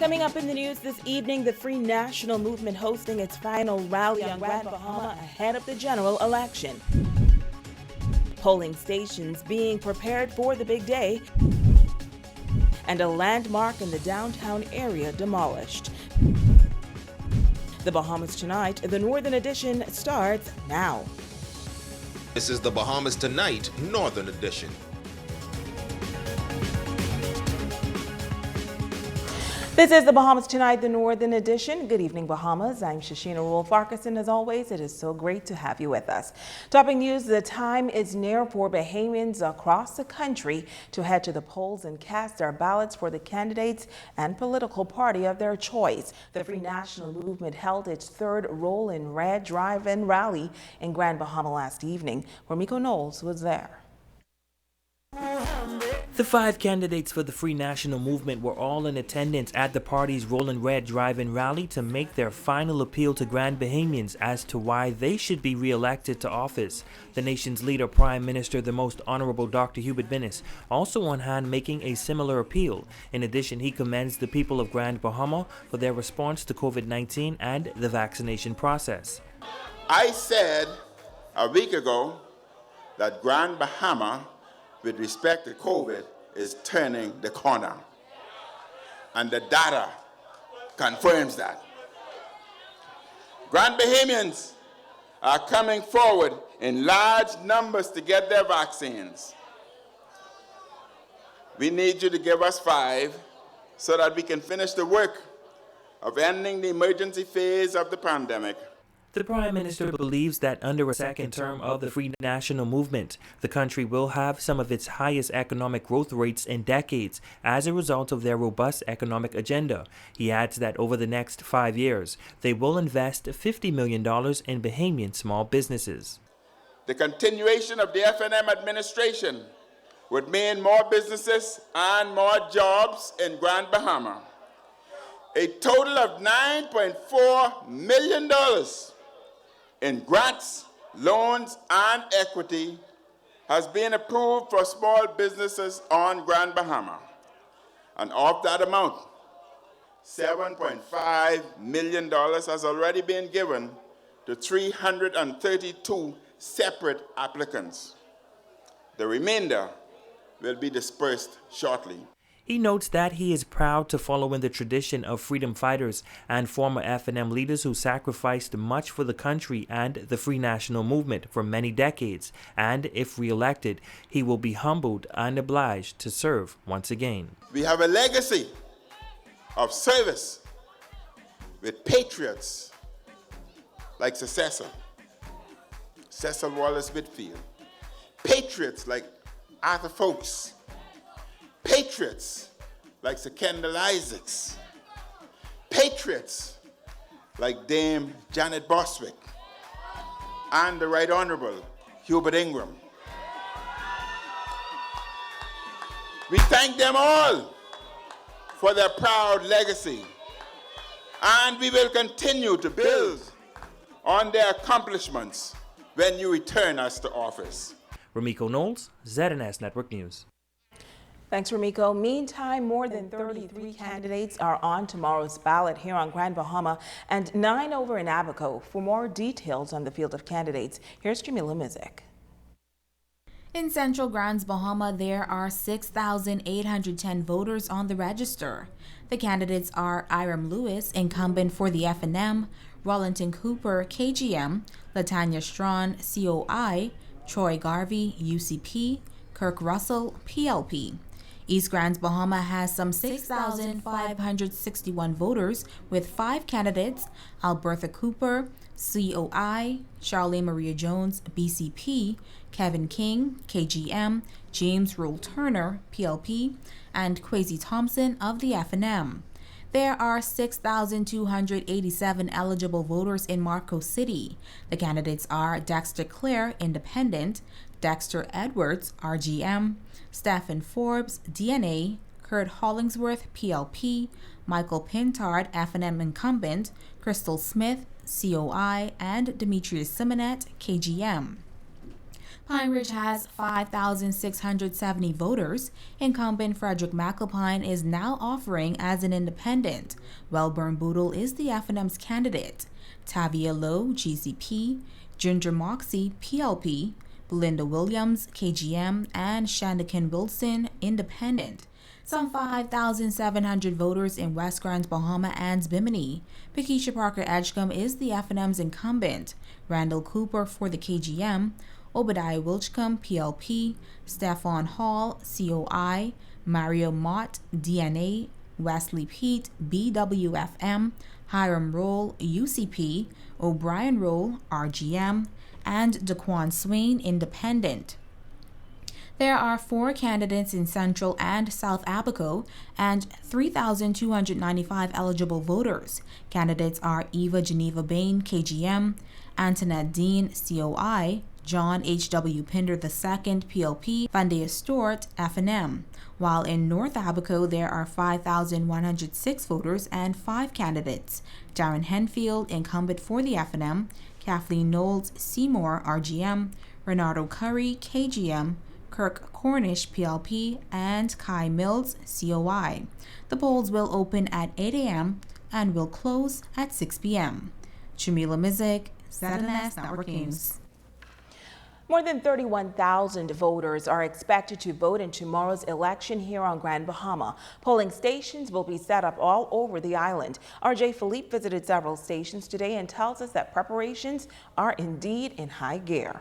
Coming up in the news this evening, the Free National Movement hosting its final rally on Grand Bahama ahead of the general election. Polling stations being prepared for the big day, and a landmark in the downtown area demolished. The Bahamas Tonight, the Northern Edition, starts now. This is the Bahamas Tonight, Northern Edition. This is the Bahamas Tonight, the Northern Edition. Good evening, Bahamas. I'm Shashina Rule-Farkas, and as always, it is so great to have you with us. Topping news, the time is near for Bahamians across the country to head to the polls and cast their ballots for the candidates and political party of their choice. The Free National Movement held its third Roll in Red drive-in rally in Grand Bahama last evening, where Miko Knowles was there. The 5 candidates for the Free National Movement were all in attendance at the party's Rollin' Red drive-in rally to make their final appeal to Grand Bahamians as to why they should be re-elected to office. The nation's leader, Prime Minister, the Most Honorable Dr. Hubert Minnis, also on hand making a similar appeal. In addition, he commends the people of Grand Bahama for their response to COVID-19 and the vaccination process. I said a week ago that Grand Bahama, with respect to COVID, is turning the corner. And the data confirms that. Grand Bahamians are coming forward in large numbers to get their vaccines. We need you to give us 5 so that we can finish the work of ending the emergency phase of the pandemic. The Prime Minister believes that under a second term of the Free National Movement, the country will have some of its highest economic growth rates in decades as a result of their robust economic agenda. He adds that over the next 5 years, they will invest $50 million in Bahamian small businesses. The continuation of the F&M administration would mean more businesses and more jobs in Grand Bahama. A total of $9.4 million in grants, loans, and equity has been approved for small businesses on Grand Bahama. And of that amount, $7.5 million has already been given to 332 separate applicants. The remainder will be dispersed shortly. He notes that he is proud to follow in the tradition of freedom fighters and former F&M leaders who sacrificed much for the country and the Free National Movement for many decades, and if re-elected, he will be humbled and obliged to serve once again. We have a legacy of service with patriots like Cecil Wallace Whitfield, patriots like Arthur Folks, patriots like Sir Kendall Isaacs, patriots like Dame Janet Boswick, and the Right Honorable Hubert Ingram. We thank them all for their proud legacy, and we will continue to build on their accomplishments when you return us to office. Ramiko Knowles, ZNS Network News. Thanks, Ramiko. Meantime, more than 33 candidates are on tomorrow's ballot here on Grand Bahama and 9 over in Abaco. For more details on the field of candidates, here's Jamila Mizik. In Central Grand Bahama, there are 6,810 voters on the register. The candidates are Iram Lewis, incumbent for the F&M, Rollington Cooper, KGM, Latanya Strawn, COI, Troy Garvey, UCP, Kirk Russell, PLP. East Grand Bahama has some 6,561 voters with 5 candidates: Albertha Cooper, COI, Charlene Maria Jones, BCP, Kevin King, KGM, James Rule Turner, PLP, and Kwesi Thompson of the F&M. There are 6,287 eligible voters in Marco City. The candidates are Dexter Clare, Independent, Dexter Edwards, RGM, Stephen Forbes, DNA, Kurt Hollingsworth, PLP, Michael Pintard, F&M incumbent, Crystal Smith, COI, and Demetrius Simonet, KGM. Pine Ridge has 5,670 voters. Incumbent Frederick McAlpine is now offering as an independent. Wellburn Boodle is the FNM's candidate. Tavia Lowe, GCP, Ginger Moxie, PLP, Belinda Williams, KGM, and Shandaken Wilson, independent. Some 5,700 voters in West Grand Bahama and Bimini. Pakeisha Parker Edgecombe is the FNM's incumbent. Randall Cooper for the KGM, Obadiah Wilchcombe, PLP, Stefan Hall, COI, Mario Mott, DNA, Wesley Pete, BWFM, Hiram Roll, UCP, O'Brien Roll, RGM, and Daquan Swain, independent. There are 4 candidates in Central and South Abaco and 3,295 eligible voters. Candidates are Eva Geneva Bain, KGM, Antoinette Dean, COI, John H.W. Pinder II, PLP, Vandea Stewart, FNM. While in North Abaco, there are 5,106 voters and 5 candidates. Darren Henfield, incumbent for the FNM, Kathleen Knowles, Seymour, RGM, Renato Curry, KGM, Kirk Cornish, PLP, and Kai Mills, COI. The polls will open at 8 a.m. and will close at 6 p.m. Jamila Mizik, ZNS Network News. More than 31,000 voters are expected to vote in tomorrow's election here on Grand Bahama. Polling stations will be set up all over the island. RJ Philippe visited several stations today and tells us that preparations are indeed in high gear.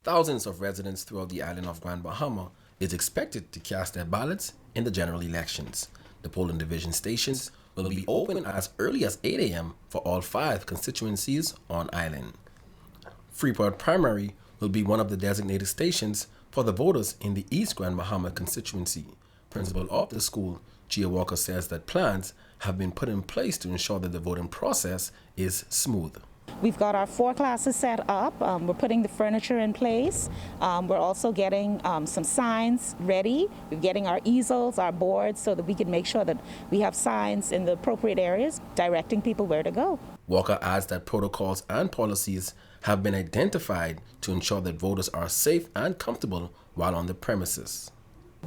Thousands of residents throughout the island of Grand Bahama is expected to cast their ballots in the general elections. The polling division stations will be open as early as 8 a.m. for all 5 constituencies on island. Freeport Primary will be one of the designated stations for the voters in the East Grand Bahama constituency. Principal of the school, Gia Walker, says that plans have been put in place to ensure that the voting process is smooth. We've got our 4 classes set up. We're putting the furniture in place. We're also getting some signs ready. We're getting our easels, our boards, so that we can make sure that we have signs in the appropriate areas directing people where to go. Walker adds that protocols and policies have been identified to ensure that voters are safe and comfortable while on the premises.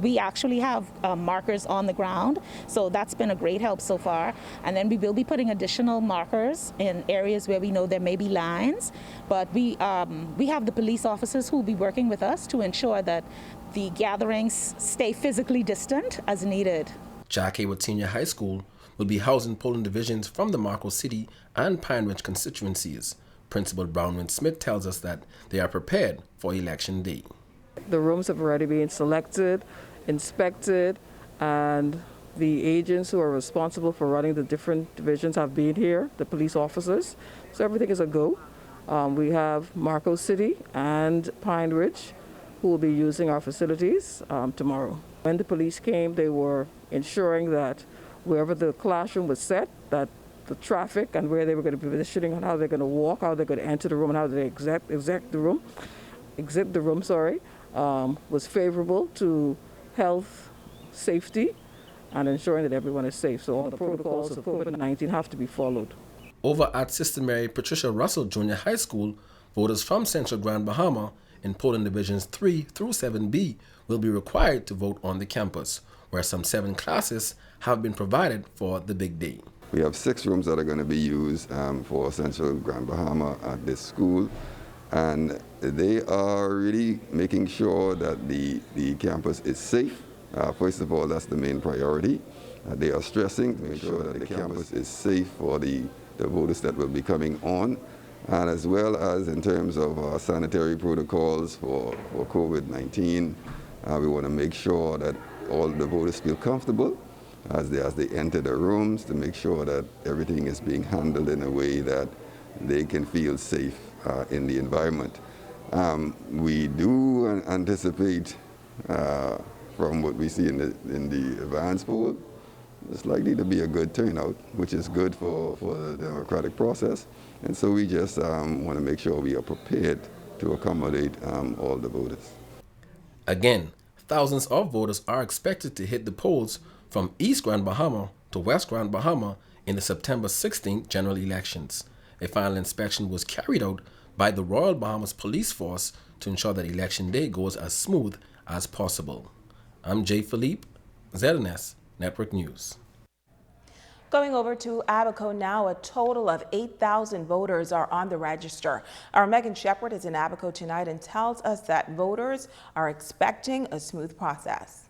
We actually have markers on the ground, so that's been a great help so far. And then we will be putting additional markers in areas where we know there may be lines. But we have the police officers who will be working with us to ensure that the gatherings stay physically distant as needed. Jack Hayward Senior High School will be housing polling divisions from the Marco City and Pine Ridge constituencies. Principal Brownwind Smith tells us that they are prepared for Election Day. The rooms have already been selected, inspected, and the agents who are responsible for running the different divisions have been here, the police officers. So everything is a go. We have Marco City and Pine Ridge who will be using our facilities tomorrow. When the police came, they were ensuring that wherever the classroom was set, that the traffic and where they were going to be positioning and how they're going to walk, how they're going to enter the room, and how they exit the room, was favorable to health, safety, and ensuring that everyone is safe. So all the protocols of COVID-19 have to be followed. Over at Sister Mary Patricia Russell Junior High School, voters from Central Grand Bahama in polling divisions 3 through 7B will be required to vote on the campus, where some 7 classes have been provided for the big day. We have 6 rooms that are going to be used for Central Grand Bahama at this school, and they are really making sure that the campus is safe. First of all, that's the main priority. They are stressing to make sure that the campus is safe for the voters that will be coming on, and as well as in terms of sanitary protocols for COVID-19. We want to make sure that all the voters feel comfortable as they enter the rooms, to make sure that everything is being handled in a way that they can feel safe in the environment. We do anticipate, from what we see in the advance poll, it's likely to be a good turnout, which is good for the democratic process. And so we just want to make sure we are prepared to accommodate all the voters. Again, thousands of voters are expected to hit the polls from East Grand Bahama to West Grand Bahama in the September 16th general elections. A final inspection was carried out by the Royal Bahamas Police Force to ensure that Election Day goes as smooth as possible. I'm Jay Philippe, ZNS Network News. Going over to Abaco now, a total of 8,000 voters are on the register. Our Megan Shepard is in Abaco tonight and tells us that voters are expecting a smooth process.